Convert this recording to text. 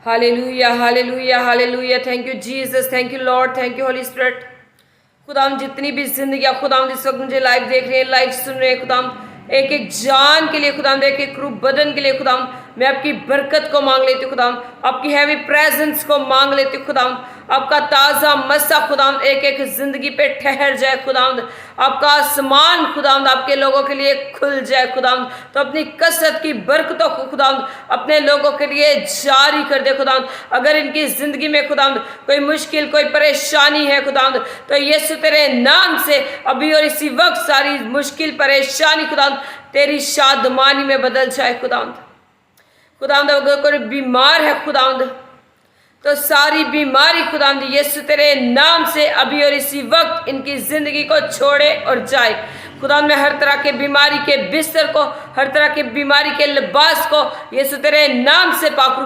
Hallelujah, hallelujah, hallelujah. Thank you Jesus, thank you Lord, thank you Holy Spirit. खुदाम जितनी भी जिंदगी खुदाम इस वक्त मुझे लाइव देख रहे हैं, लाइव सुन रहे हैं खुदाम, एक एक जान के लिए खुदाम, एक एक रूप बदन के लिए खुदाम, मैं आपकी बरकत को मांग लेती हूँ खुदाम, आपकी हैवी प्रेजेंस को मांग लेती हूँ खुदाम, आपका ताज़ा मस्सा खुदाम एक एक जिंदगी पे ठहर जाए खुदाम, आपका आसमान खुदाम आपके लोगों के लिए खुल जाए खुदाम। तो अपनी कसरत की बरकतों को खुदाम अपने लोगों के लिए जारी कर दे खुदाम। अगर इनकी जिंदगी में खुदाम कोई मुश्किल, कोई परेशानी है खुदाम, तो यीशु तेरे नाम से अभी और इसी वक्त सारी मुश्किल परेशानी खुदाम तेरी शादमानी में बदल जाए खुदाम। खुदाम अगर कोई बीमार है खुदाम, तो सारी बीमारी खुदाम यीशु तेरे नाम से अभी और इसी वक्त इनकी जिंदगी को छोड़े और जाए खुदाम। में हर तरह के बीमारी के बिस्तर को, हर तरह के बीमारी के लिबास को यीशु तेरे नाम से पाक